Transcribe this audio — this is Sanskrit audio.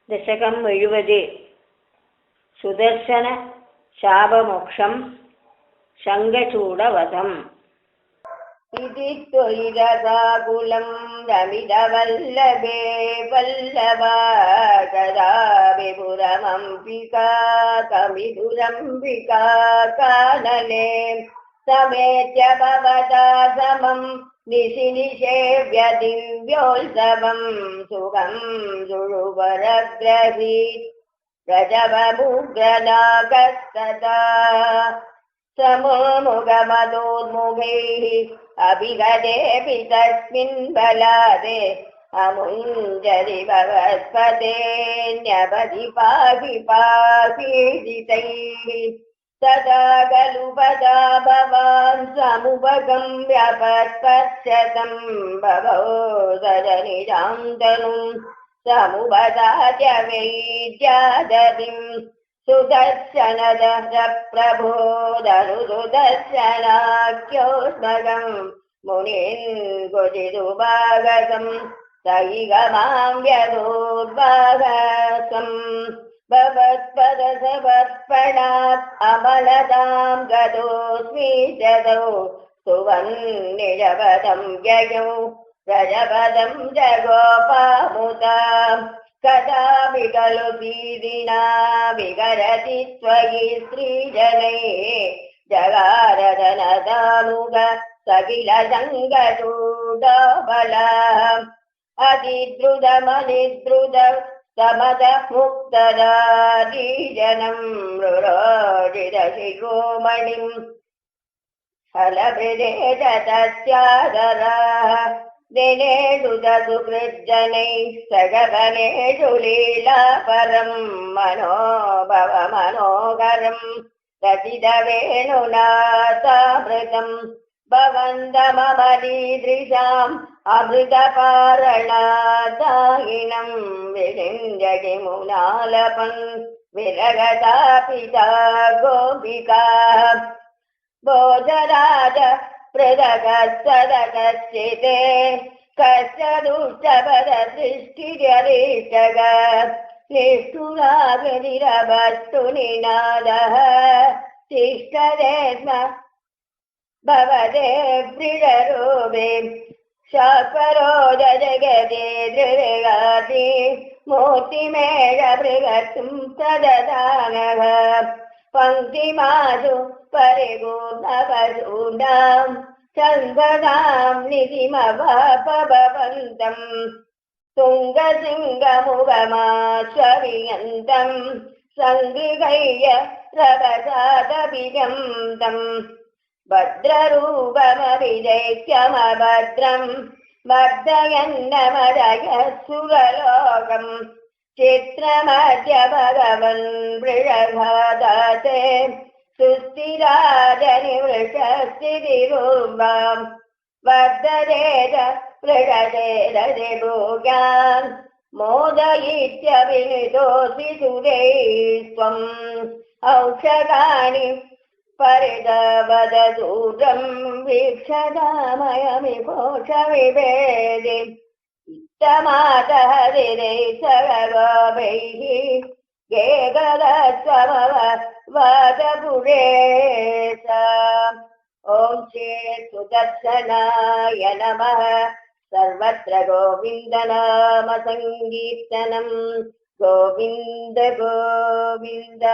दशकं 70 सुदर्शन शापमोक्षं शङ्खचूडवधम् इति त्वयिरसाकुलं रमितवल्लभे वल्लभा कदा विपुरमम्बिका कमिदुरम्बिका कानने समेत्य भवता समं निशि निषेव्य दिव्योत्सवं सुखं सुषुवरग्रहीत् रजवमुग्रनागस्तदा समोमुखमदोन्मुखैः अभिगतेऽपि तस्मिन् बलादे अमुञ्जति भगवत्पतेऽन्यपदि पाहि पाहीदितैः तदा खलु पदा भवान् समुपगम्य पश्पश्यतं भवो सदनिजां तनुं समुपदात्य वैद्यादतिं सुदर्शनदः प्रबोधनुदर्शनाख्योष्मगं मुनिन् क्वचिदुपागतं सैगमां व्यदोद्भागसम् भवत्पदसमर्पणात् अमलतां गतोऽस्मि जगौ सुवन्निजपदं ययौ रजपदं जगोपामुदाम् कदापि खलु दीदिना विकरति त्वयि स्त्रीजनैः जगारदनदानुग सकिल सङ्गचूडबला अतिद्रुतमनिद्रुत समदमुक्तदादीजनं रुरोजितशिरोमणिं फलभृदे तस्यादराः दिनेषु सुकृज्जनैः सगगनेषु लीलापरं मनोभवमनोहरं रचितवेणुनाथामृतं भवन्तममरीदृशाम् अमृतपारणादायिनं विरिञ्जति मुनालपन् विरगता पिता गोपिका बोधराज पृथगस्तदकश्चिते कस्य दुष्टपदसृष्टिर्यरीष्टग निष्ठुरागतिरवस्तु निनादः तिष्ठते स्म भवते प्रियरूपे शाकरोज जगते दृगाति मूर्तिमेष बृहत्तुं तददानः पङ्क्तिमासु परिपूर्णपशूनां चन्दनां निधिमवपभवन्तं तुङ्गसिंहमुखमाश्वरियन्तं सङ्गृह्य रवसादभिजं तं भद्ररूपमभिदैक्यमभद्रं वर्धयन्नमदयसुरलोकं चित्रमद्य भगवन् वृषभादाते सुस्थिराजनिवृषस्थितिरूपां वर्धतेत वृषतेरति भोगान् मोदयित्यभिनितोऽसि सुरैः त्वम् औषधानि परिदवदूतं वीक्षदामयमि घोषविभेदि इत्थमातः दिदैः सगोपैः गेगदत्वमव वादपुरेश ॐ चेत् सुदर्शनाय नमः सर्वत्र गोविन्दनाम सङ्कीर्तनं गोविन्द गोविन्द।